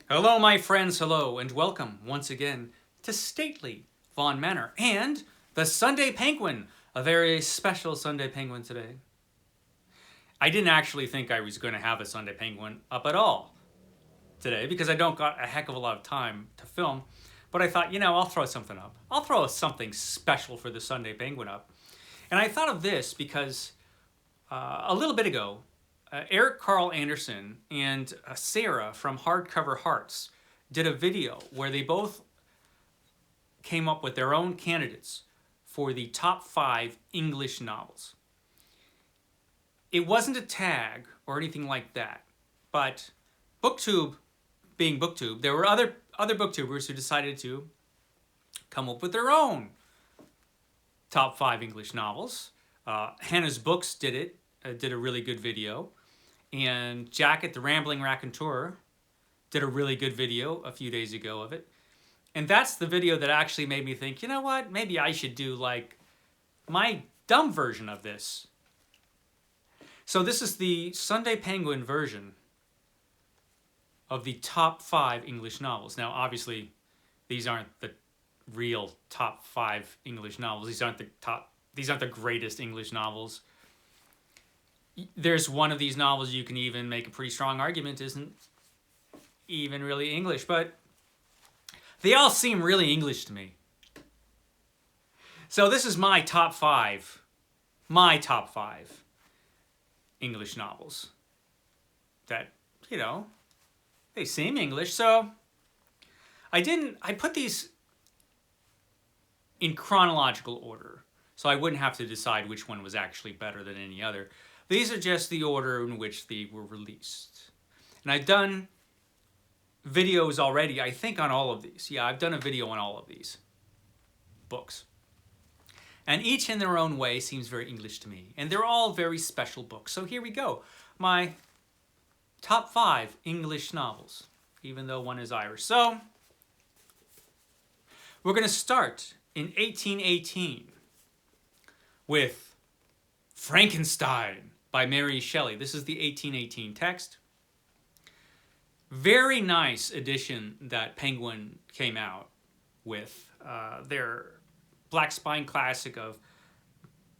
Hello, my friends, hello, and welcome once again to stately Vaughan Manor and the Sunday Penguin, a very special Sunday Penguin today. I didn't actually think I was going to have a Sunday Penguin up at all today because I don't got a heck of a lot of time to film, but I thought, I'll throw something up. I'll throw something special for the Sunday Penguin up. And I thought of this because a little bit ago, Eric Karl Anderson and Sarah from Hardcover Hearts did a video where they both came up with their own candidates for the top 5 English novels. It wasn't a tag or anything like that, but BookTube being BookTube, there were other booktubers who decided to come up with their own top 5 English novels. Hannah's Books did a really good video. And Jacket, the Rambling Raconteur, did a really good video a few days ago of it. And that's the video that actually made me think, you know what, maybe I should do like my dumb version of this. So this is the Sunday Penguin version of the top 5 English novels. Now, obviously, these aren't the real top 5 English novels. These aren't the greatest English novels. There's one of these novels you can even make a pretty strong argument isn't even really English, but they all seem really English to me. So this is my top 5 English novels that, they seem English. So I put these in chronological order so I wouldn't have to decide which one was actually better than any other. These are just the order in which they were released. And I've done videos already, I think, on all of these. Yeah, I've done a video on all of these books. And each in their own way seems very English to me. And they're all very special books. So here we go. My top 5 English novels, even though one is Irish. So we're going to start in 1818 with Frankenstein by Mary Shelley. This is the 1818 text. Very nice edition that Penguin came out with. Their Black Spine classic of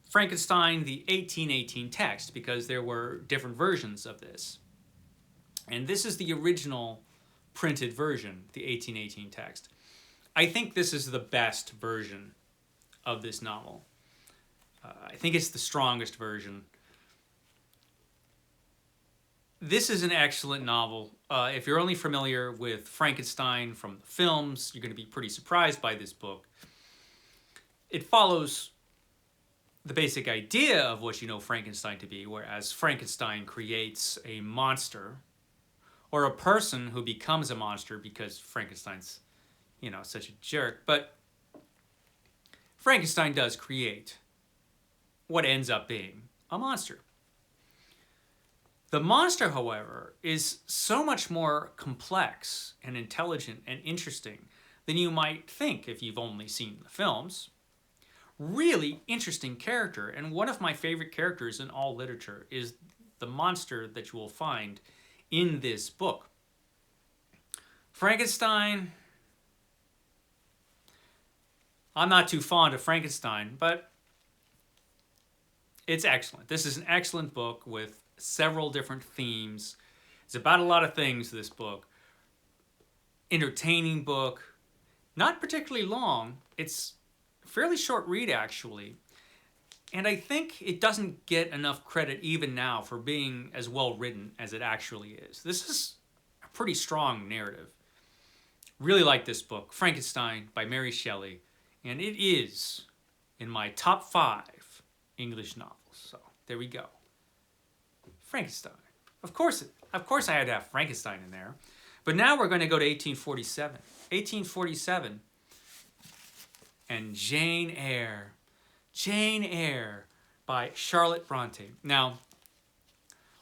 Frankenstein, the 1818 text, because there were different versions of this. And this is the original printed version, the 1818 text. I think this is the best version of this novel. I think it's the strongest version. This is an excellent novel. If you're only familiar with Frankenstein from the films, you're going to be pretty surprised by this book. It follows the basic idea of what you know Frankenstein to be, whereas Frankenstein creates a monster or a person who becomes a monster because Frankenstein's, such a jerk. But Frankenstein does create what ends up being a monster. The monster, however, is so much more complex and intelligent and interesting than you might think if you've only seen the films. Really interesting character, and one of my favorite characters in all literature is the monster that you will find in this book. Frankenstein, I'm not too fond of Frankenstein, but it's excellent. This is an excellent book with several different themes. It's about a lot of things, this book. Entertaining book. Not particularly long. It's a fairly short read, actually. And I think it doesn't get enough credit even now for being as well written as it actually is. This is a pretty strong narrative. Really like this book, Frankenstein by Mary Shelley. And it is in my top 5 English novels. So there we go. Frankenstein. Of course I had to have Frankenstein in there. But now we're going to go to 1847. 1847 and Jane Eyre. Jane Eyre by Charlotte Bronte. Now,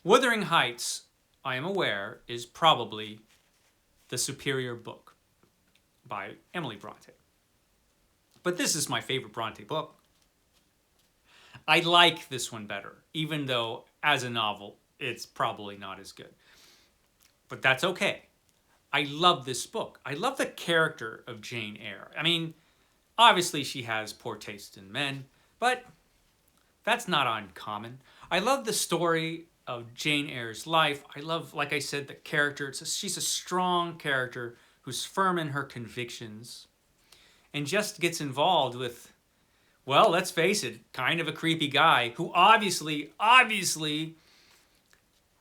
Wuthering Heights, I am aware, is probably the superior book by Emily Bronte. But this is my favorite Bronte book. I like this one better, even though as a novel, it's probably not as good. But that's okay. I love this book. I love the character of Jane Eyre. I mean, obviously she has poor taste in men, but that's not uncommon. I love the story of Jane Eyre's life. I love, like I said, the character. She's a strong character who's firm in her convictions and just gets involved with, well, let's face it, kind of a creepy guy who obviously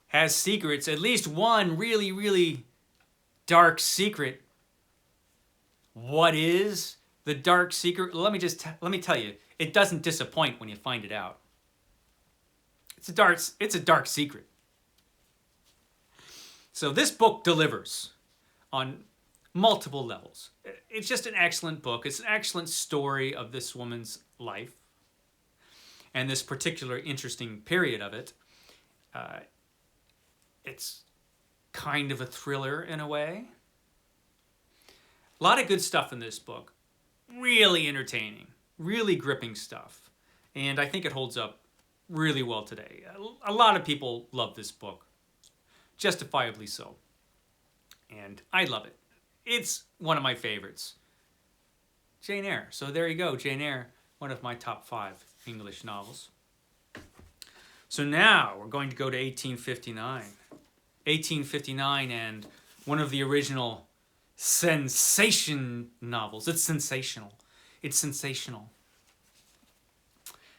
has secrets, at least one really, really dark secret. What is the dark secret? Let me tell you, it doesn't disappoint when you find it out. It's a dark secret. So this book delivers on multiple levels. It's just an excellent book. It's an excellent story of this woman's life and this particular interesting period of it. It's kind of a thriller in a way. A lot of good stuff in this book. Really entertaining, really gripping stuff. And I think it holds up really well today. A lot of people love this book, justifiably so. And I love it. It's one of my favorites. Jane Eyre. So there you go, Jane Eyre, one of my top 5 English novels. So now we're going to go to 1859. 1859 and one of the original sensation novels. It's sensational. It's sensational.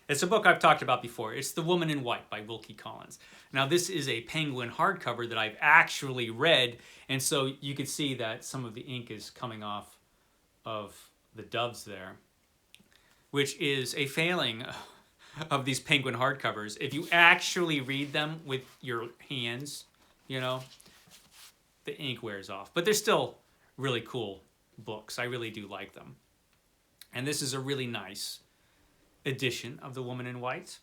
It's a book I've talked about before. It's The Woman in White by Wilkie Collins. Now this is a Penguin hardcover that I've actually read, and so you can see that some of the ink is coming off of the doves there, which is a failing of these Penguin hardcovers. If you actually read them with your hands, you know, the ink wears off. But they're still really cool books. I really do like them. And this is a really nice edition of The Woman in White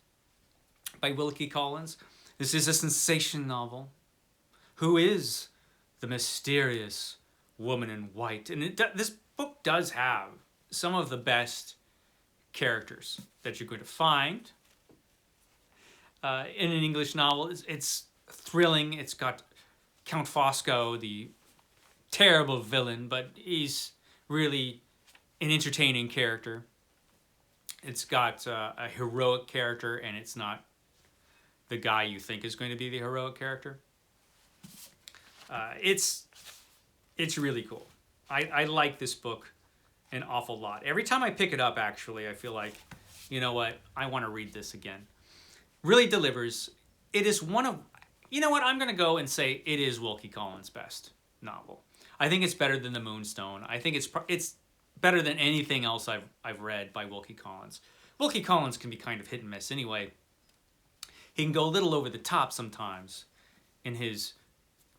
by Wilkie Collins. This is a sensation novel. Who is the mysterious woman in white? And this book does have some of the best characters that you're going to find in an English novel. It's thrilling. It's got Count Fosco, the terrible villain, but he's really an entertaining character. It's got a heroic character, and it's not the guy you think is going to be the heroic character. It's really cool. I like this book an awful lot. Every time I pick it up, actually, I feel like, you know what, I want to read this again. Really delivers. It is one of, you know what, I'm going to go and say it is Wilkie Collins' best novel. I think it's better than The Moonstone. I think it's better than anything else I've read by Wilkie Collins. Wilkie Collins can be kind of hit and miss anyway. He can go a little over the top sometimes in his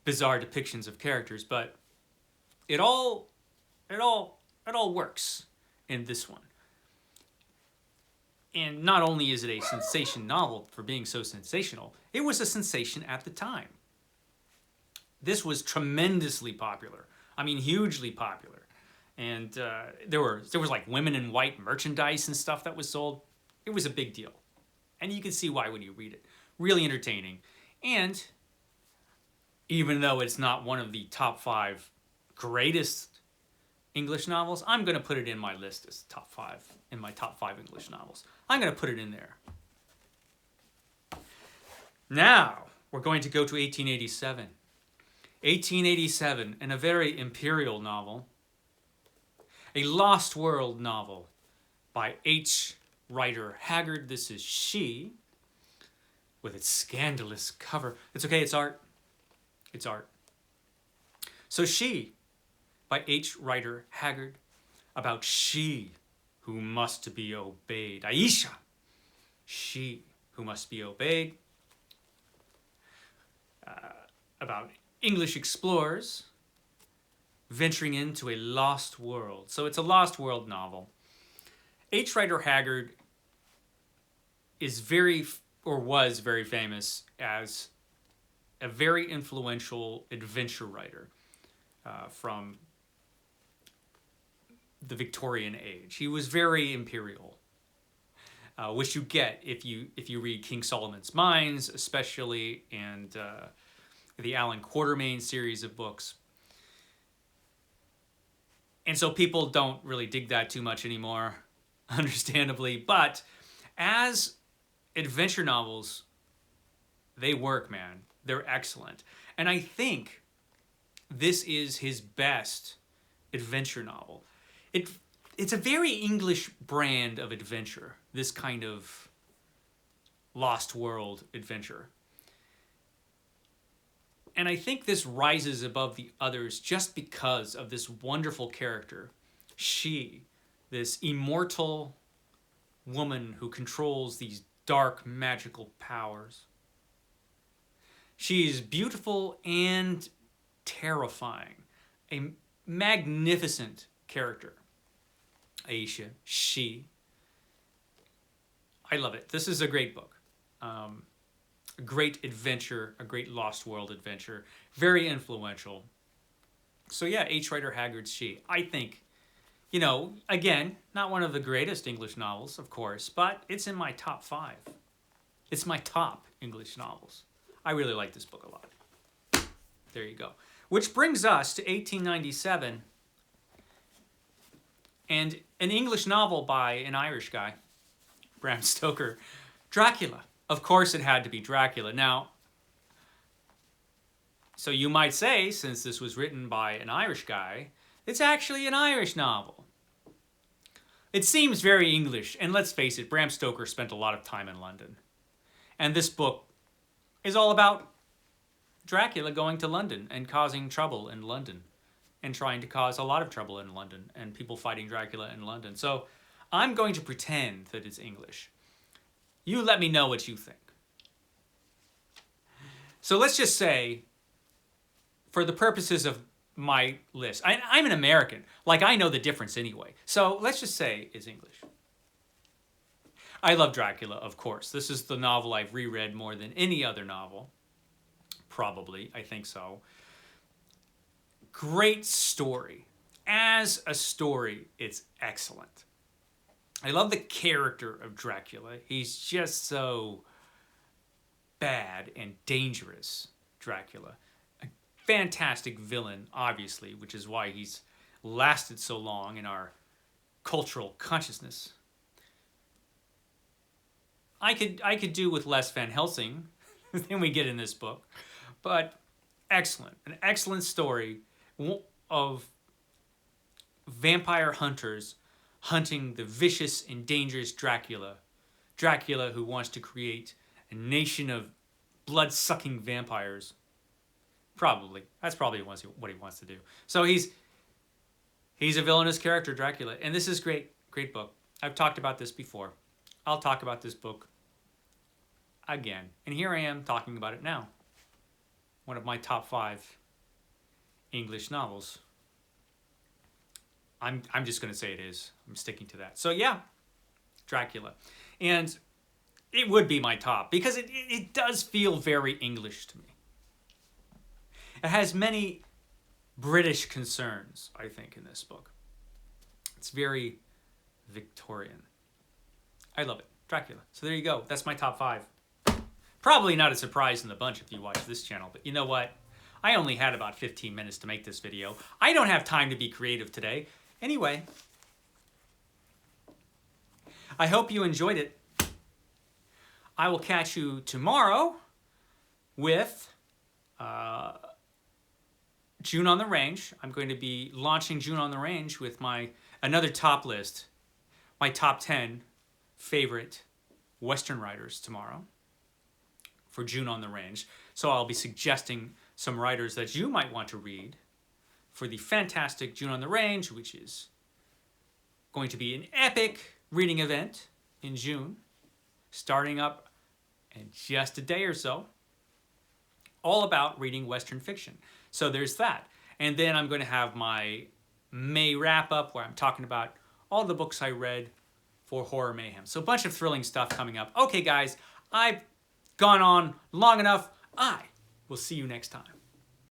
bizarre depictions of characters, but it all works in this one. And not only is it a sensation novel for being so sensational, it was a sensation at the time. This was tremendously popular. I mean, hugely popular. And there was like women in white merchandise and stuff that was sold. It was a big deal. And you can see why when you read it. Really entertaining. And even though it's not one of the top 5 greatest English novels, I'm going to put it in my list as top 5, in my top 5 English novels. I'm going to put it in there. Now, we're going to go to 1887. 1887, and a very imperial novel. A Lost World novel by H. Rider Haggard. This is She, with its scandalous cover. It's okay, it's art. It's art. So She, by H. Rider Haggard, about she who must be obeyed. Aisha, she who must be obeyed. About English explorers venturing into a lost world. So it's a Lost World novel. H. Rider Haggard is was very famous as a very influential adventure writer from the Victorian age. He was very imperial, which you get if you read King Solomon's Mines, especially, and the Alan Quatermain series of books. And so people don't really dig that too much anymore, understandably. But as adventure novels, they work, man. They're excellent. And I think this is his best adventure novel. It's a very English brand of adventure, this kind of Lost World adventure. And I think this rises above the others just because of this wonderful character. She, this immortal woman who controls these dark magical powers. She is beautiful and terrifying. A magnificent character. Aisha, she. I love it. This is a great book. A great adventure, a great Lost World adventure. Very influential. So yeah, H. Rider Haggard's She. I think, you know, again, not one of the greatest English novels, of course, but it's in my top 5. It's my top English novels. I really like this book a lot. There you go. Which brings us to 1897 and an English novel by an Irish guy, Bram Stoker, Dracula. Of course it had to be Dracula. Now, so you might say, since this was written by an Irish guy, it's actually an Irish novel. It seems very English, and let's face it, Bram Stoker spent a lot of time in London. And this book is all about Dracula going to London and causing trouble in London and trying to cause a lot of trouble in London and people fighting Dracula in London. So I'm going to pretend that it's English. You let me know what you think. So let's just say, for the purposes of my list, I'm an American. Like, I know the difference anyway. So let's just say it's English. I love Dracula, of course. This is the novel I've reread more than any other novel. Probably, I think so. Great story. As a story, it's excellent. I love the character of Dracula. He's just so bad and dangerous, Dracula. A fantastic villain, obviously, which is why he's lasted so long in our cultural consciousness. I could do with less Van Helsing than we get in this book, but excellent. An excellent story of vampire hunters hunting the vicious and dangerous Dracula. Dracula who wants to create a nation of blood-sucking vampires. Probably. That's probably what he wants to do. So he's a villainous character, Dracula. And this is great. Great book. I've talked about this before. I'll talk about this book again. And here I am talking about it now. One of my top 5 English novels. I'm just going to say it is. I'm sticking to that. So yeah, Dracula. And it would be my top because it does feel very English to me. It has many British concerns, I think, in this book. It's very Victorian. I love it. Dracula. So there you go. That's my top 5. Probably not a surprise in the bunch if you watch this channel, but you know what? I only had about 15 minutes to make this video. I don't have time to be creative today. Anyway, I hope you enjoyed it. I will catch you tomorrow with June on the Range. I'm going to be launching June on the Range with another top list, my top 10 favorite Western writers tomorrow for June on the Range. So I'll be suggesting some writers that you might want to read for the fantastic June on the Range, which is going to be an epic reading event in June, starting up in just a day or so, all about reading Western fiction. So there's that. And then I'm going to have my May wrap-up where I'm talking about all the books I read for Horror Mayhem. So a bunch of thrilling stuff coming up. Okay, guys, I've gone on long enough. I will see you next time.